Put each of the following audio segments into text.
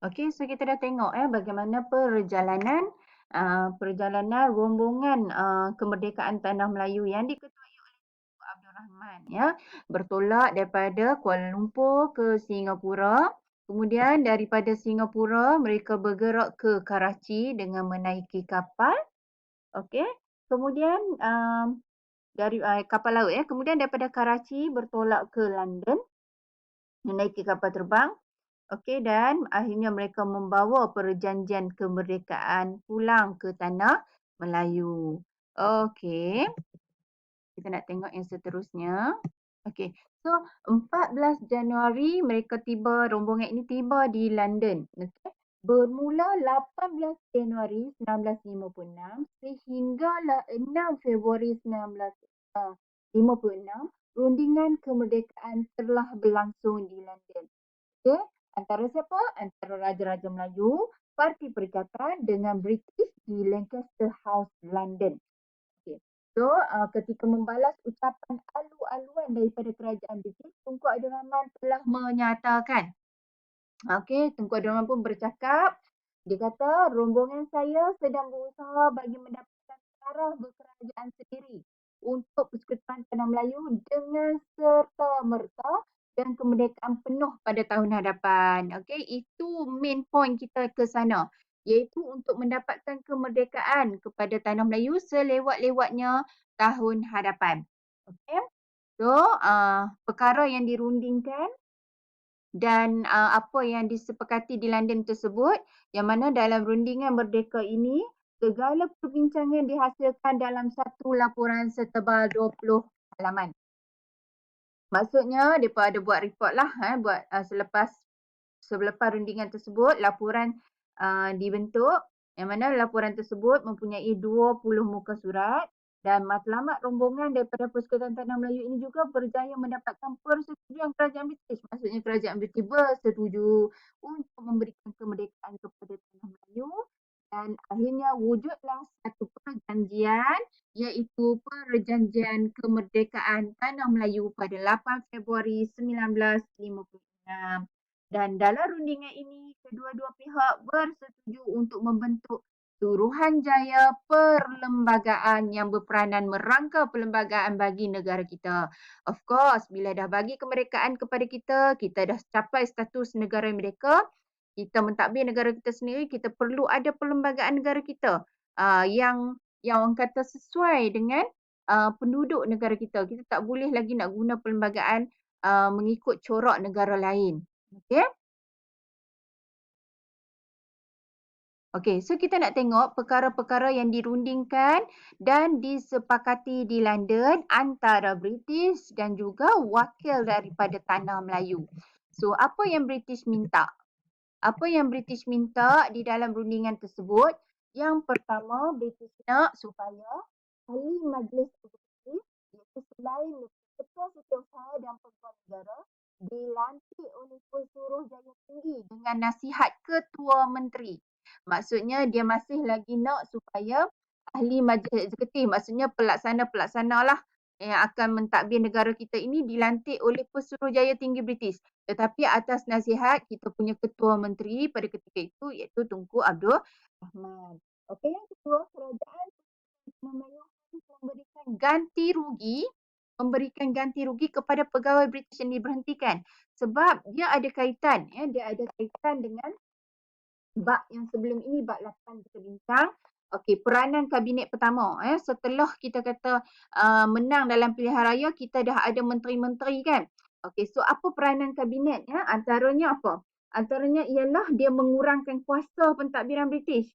Okey, so kita dah tengok bagaimana perjalanan rombongan kemerdekaan Tanah Melayu yang diketuai oleh Tunku Abdul Rahman bertolak daripada Kuala Lumpur ke Singapura. Kemudian daripada Singapura mereka bergerak ke Karachi dengan menaiki kapal. Okey. Kemudian dari kapal laut Kemudian daripada Karachi bertolak ke London menaiki kapal terbang. Okey, dan akhirnya mereka membawa perjanjian kemerdekaan pulang ke tanah Melayu. Okey, kita nak tengok yang seterusnya. Okey, so 14 Januari rombongan ini tiba di London. Okey. Bermula 18 Januari 1956 sehinggalah 6 Februari 1956, rundingan kemerdekaan telah berlangsung di London. Okey, antara siapa? Antara Raja-Raja Melayu, Parti Perikatan dengan British di Lancaster House, London. Okey. So, ketika membalas ucapan alu-aluan daripada kerajaan British, Tunku Abdul Rahman telah menyatakan. Okey, Tunku Abdul Rahman pun bercakap. Dia kata, rombongan saya sedang berusaha bagi mendapatkan taraf berkerajaan sendiri untuk Persekutuan Tanah Melayu dengan serta-merta dan kemerdekaan penuh pada tahun hadapan. Okey, itu main point kita ke sana, iaitu untuk mendapatkan kemerdekaan kepada Tanah Melayu selewat-lewatnya tahun hadapan. Okey. So, perkara yang dirundingkan dan apa yang disepakati di London tersebut, yang mana dalam rundingan merdeka ini segala perbincangan dihasilkan dalam satu laporan setebal 20 halaman. Maksudnya mereka ada buat report lah selepas rundingan tersebut, laporan dibentuk, yang mana laporan tersebut mempunyai 20 muka surat, dan matlamat rombongan daripada Persekutuan Tanah Melayu ini juga berjaya mendapatkan persetujuan kerajaan British. Maksudnya kerajaan British bersetuju untuk memberikan kemerdekaan kepada Tanah Melayu, dan akhirnya wujudlah satu perjanjian, iaitu Perjanjian Kemerdekaan Tanah Melayu pada 8 Februari 1956. Dan dalam rundingan ini, kedua-dua pihak bersetuju untuk membentuk Suruhanjaya Perlembagaan yang berperanan merangka perlembagaan bagi negara kita. Of course, bila dah bagi kemerdekaan kepada kita dah capai status negara merdeka, kita mentadbir negara kita sendiri, kita perlu ada perlembagaan negara kita yang orang kata sesuai dengan penduduk negara kita. Kita tak boleh lagi nak guna perlembagaan mengikut corak negara lain. Okey? Okey, so kita nak tengok perkara-perkara yang dirundingkan dan disepakati di London antara British dan juga wakil daripada Tanah Melayu. So, apa yang British minta? Apa yang British minta di dalam rundingan tersebut? Yang pertama, British nak supaya ahli majlis eksekutif, iaitu selain Ketua Setiausaha dan Pegawai Negara, dilantik oleh Pesuruhjaya Tinggi dengan nasihat Ketua Menteri. Maksudnya dia masih lagi nak supaya ahli majlis eksekutif, maksudnya pelaksana-pelaksana lah yang akan mentadbir negara kita ini dilantik oleh Pesuruhjaya Tinggi British. Tetapi atas nasihat kita punya Ketua Menteri pada ketika itu, iaitu Tunku Abdul Rahman. Okey, yang kedua, kerajaan Melayu harus memberikan ganti rugi kepada pegawai British yang diberhentikan. Sebab dia ada kaitan dengan bab yang sebelum ini, bab 8 kita bincang. Okey, peranan kabinet pertama. Setelah kita kata menang dalam pilihan raya, kita dah ada menteri-menteri kan. Okey, so apa peranan kabinet? Antaranya apa? Antaranya ialah dia mengurangkan kuasa pentadbiran British.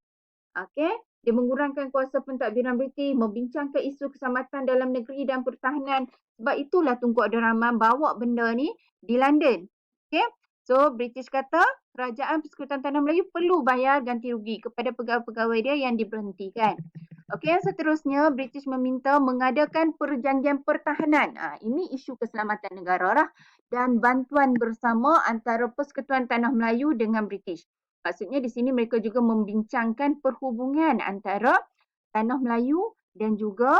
Okey, dia mengurangkan kuasa pentadbiran British, membincangkan isu keselamatan dalam negeri dan pertahanan. Sebab itulah Tunku Abdul Rahman bawa benda ni di London. Okey, so British kata Kerajaan Persekutuan Tanah Melayu perlu bayar ganti rugi kepada pegawai-pegawai dia yang diberhentikan. Okey, yang seterusnya British meminta mengadakan perjanjian pertahanan. Ini isu keselamatan negara lah, dan bantuan bersama antara Persekutuan Tanah Melayu dengan British. Maksudnya di sini mereka juga membincangkan perhubungan antara Tanah Melayu dan juga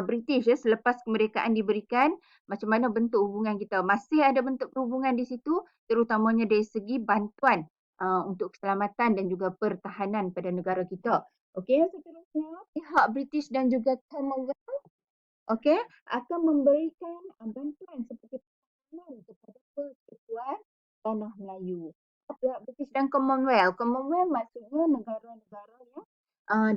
British selepas kemerdekaan diberikan, macam mana bentuk hubungan kita. Masih ada bentuk perhubungan di situ, terutamanya dari segi bantuan untuk keselamatan dan juga pertahanan pada negara kita. Okey, seterusnya pihak British dan juga Commonwealth akan memberikan bantuan seperti pertahanan kepada persekutuan Tanah Melayu. Pihak British dan Commonwealth. Commonwealth maksudnya negara-negara yang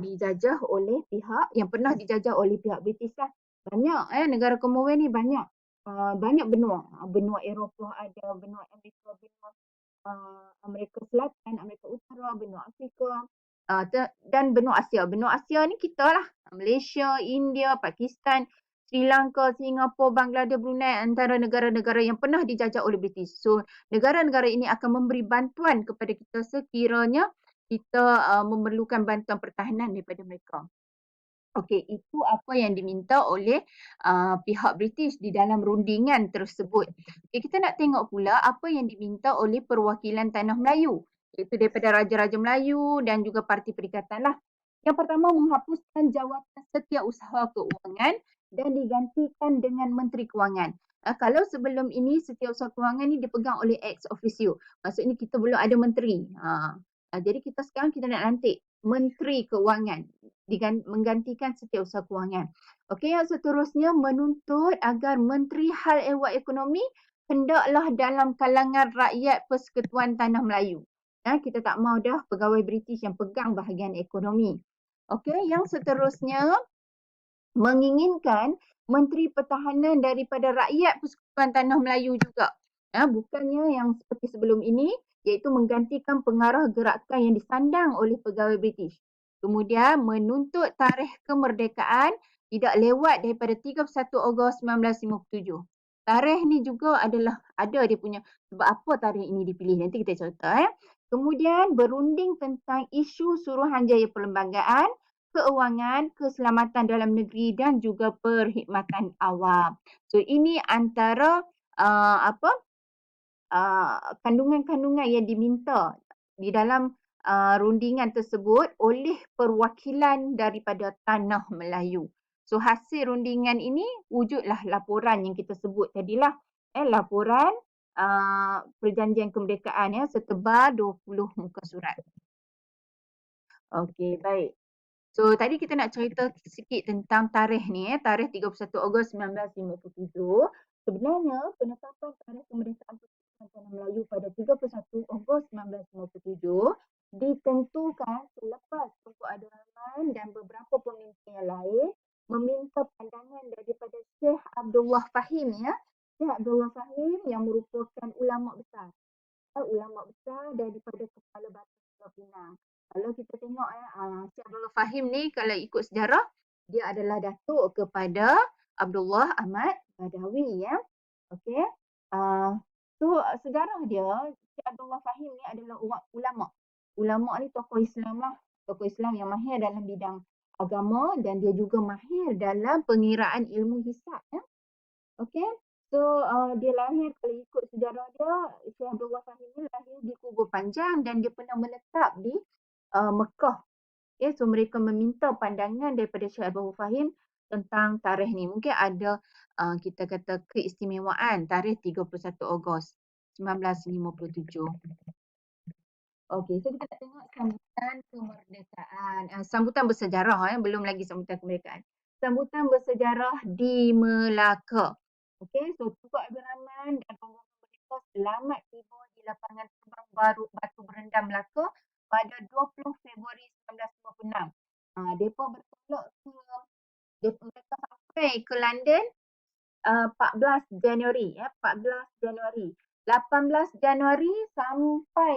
dijajah oleh pihak yang pernah dijajah oleh pihak British lah. Banyak negara Commonwealth ni banyak. Banyak benua. Benua Eropah ada, benua Amerika, benua Amerika Selatan, Amerika Utara, benua Afrika dan benua Asia. Benua Asia ni kita lah. Malaysia, India, Pakistan, Sri Lanka, Singapura, Bangladesh, Brunei antara negara-negara yang pernah dijajah oleh British. So, negara-negara ini akan memberi bantuan kepada kita sekiranya kita memerlukan bantuan pertahanan daripada mereka. Okey, itu apa yang diminta oleh pihak British di dalam rundingan tersebut. Okay, kita nak tengok pula apa yang diminta oleh perwakilan Tanah Melayu, iaitu daripada Raja-Raja Melayu dan juga Parti Perikatan lah. Yang pertama, menghapuskan jawatan Setiausaha Keuangan dan digantikan dengan Menteri Kewangan. Kalau sebelum ini Setiausaha Kewangan ni dipegang oleh ex officio, maksudnya kita belum ada menteri. Jadi sekarang kita nak lantik Menteri Kewangan menggantikan Setiausaha Kewangan. Okey, yang seterusnya menuntut agar Menteri Hal Ehwal Ekonomi hendaklah dalam kalangan rakyat Persekutuan Tanah Melayu. Kita tak mahu dah pegawai British yang pegang bahagian ekonomi. Okey, yang seterusnya menginginkan Menteri Pertahanan daripada rakyat Persekutuan Tanah Melayu juga. Bukannya yang seperti sebelum ini, iaitu menggantikan pengarah gerakan yang disandang oleh pegawai British. Kemudian menuntut tarikh kemerdekaan tidak lewat daripada 31 Ogos 1957. Tarikh ni juga adalah ada dia punya sebab apa tarikh ini dipilih. Nanti kita cerita. Kemudian berunding tentang isu Suruhanjaya Perlembagaan, keuangan, keselamatan dalam negeri dan juga perkhidmatan awam. So ini antara kandungan-kandungan yang diminta di dalam rundingan tersebut oleh perwakilan daripada Tanah Melayu. So hasil rundingan ini wujudlah laporan yang kita sebut tadilah. Laporan Perjanjian Kemerdekaan setebal 20 muka surat. Okey, baik. So tadi kita nak cerita sikit tentang tarikh ni, tarikh 31 Ogos 1957. Sebenarnya penetapan tarikh kemerdekaan Persekutuan Tanah Melayu pada 31 Ogos 1957 ditentukan selepas Tunku Abdul Rahman dan beberapa pemimpin yang lain meminta pandangan daripada Syekh Abdullah Fahim Syekh Abdullah Fahim yang merupakan ulama besar. Ulama besar daripada Kepala Batu Pulau Pinang. Kalau kita tengok Syekh Abdullah Fahim ni kalau ikut sejarah, dia adalah datuk kepada Abdullah Ahmad Badawi Okey. So sejarah dia, Syekh Abdullah Fahim ni adalah ulama. Ulama ni tokoh Islam lah. Tokoh Islam yang mahir dalam bidang agama dan dia juga mahir dalam pengiraan ilmu hisab Okey. So dia lahir kalau ikut sejarah dia, Syekh Abdullah Fahim ni lahir di Kubur Panjang dan dia pernah menetap di Mekah. So mereka meminta pandangan daripada Syekh Abdullah Fahim tentang tarikh ni. Mungkin ada kita kata keistimewaan tarikh 31 Ogos 1957. Okey, so kita nak tengok sambutan kemerdekaan. Sambutan bersejarah belum lagi sambutan kemerdekaan. Sambutan bersejarah di Melaka. Okey, so Tunku Abdul Rahman dan rombongan mereka selamat tiba di lapangan terbang baru Batu Berendam Melaka pada 20 Februari 1956. Mereka bertolak mereka sampai ke London 14 Januari 18 Januari sampai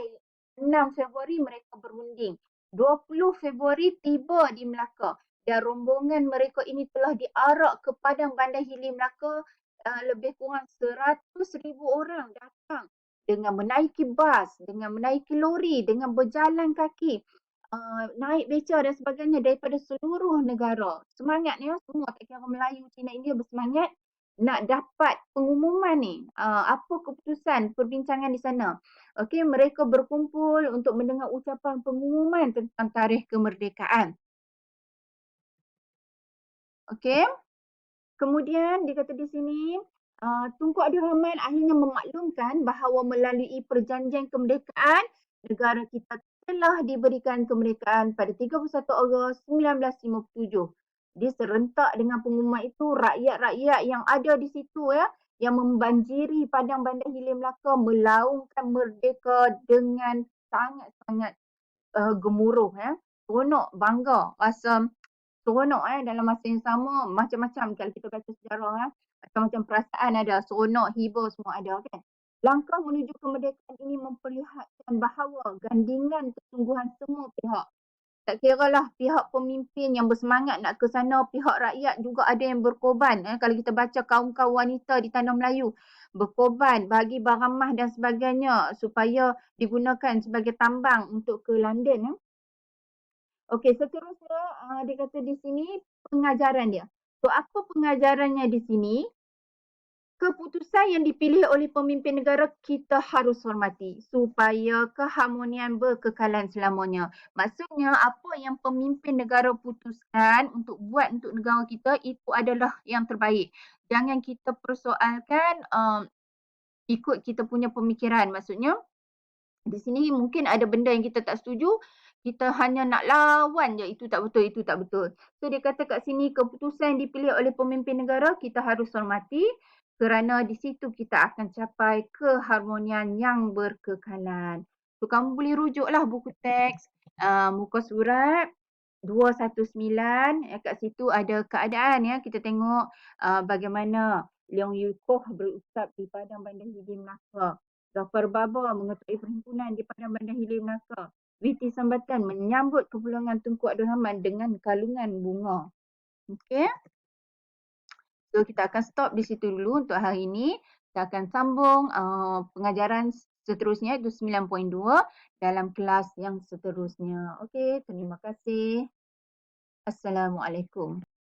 6 Februari mereka berunding. 20 Februari tiba di Melaka dan rombongan mereka ini telah diarak ke Padang Bandar Hili Melaka. Lebih kurang 100,000 orang datang dengan menaiki bas, dengan menaiki lori, dengan berjalan kaki, naik beca dan sebagainya daripada seluruh negara. Semangat ni semua, tak kira Melayu, Cina, India bersemangat nak dapat pengumuman ni. Apa keputusan perbincangan di sana. Okey, mereka berkumpul untuk mendengar ucapan pengumuman tentang tarikh kemerdekaan. Okey. Kemudian dikata di sini, Tunku Abdul Rahman akhirnya memaklumkan bahawa melalui perjanjian kemerdekaan negara kita telah diberikan kemerdekaan pada 31 Ogos 1957. Jadi serentak dengan pengumuman itu, rakyat-rakyat yang ada di situ yang membanjiri padang bandar Hilir Melaka melaungkan merdeka dengan sangat-sangat gemuruh seronok, bangga, rasa seronok dalam masa yang sama, macam-macam kalau kita baca sejarah macam-macam perasaan ada, seronok, hibur semua ada kan. Langkah menuju kemerdekaan ini memperlihatkan bahawa gandingan kesungguhan semua pihak. Tak kiralah pihak pemimpin yang bersemangat nak ke sana, pihak rakyat juga ada yang berkorban. Kalau kita baca kaum-kaum wanita di Tanah Melayu, berkorban bagi barang mah dan sebagainya supaya digunakan sebagai tambang untuk ke London. Okey, seterusnya dia kata di sini pengajaran dia. So, apa pengajarannya di sini? Keputusan yang dipilih oleh pemimpin negara kita harus hormati supaya keharmonian berkekalan selamanya. Maksudnya apa yang pemimpin negara putuskan untuk buat untuk negara kita itu adalah yang terbaik. Jangan kita persoalkan ikut kita punya pemikiran. Maksudnya di sini mungkin ada benda yang kita tak setuju, kita hanya nak lawan je, itu tak betul, itu tak betul. So dia kata kat sini keputusan yang dipilih oleh pemimpin negara kita harus hormati kerana di situ kita akan capai keharmonian yang berkekalan. So kamu boleh rujuklah buku teks muka surat 219, kat situ ada keadaan kita tengok bagaimana Leong Yukoh berucap di Padang Bandar Hilir Melaka. Gafar Baba mengetuai perhimpunan di Padang Bandar Hilir Melaka. Witi Sambatan menyambut kepulangan Tunku Abdul Rahman dengan kalungan bunga. Okey. So kita akan stop di situ dulu untuk hari ini. Kita akan sambung pengajaran seterusnya itu 9.2 dalam kelas yang seterusnya. Okey, terima kasih. Assalamualaikum.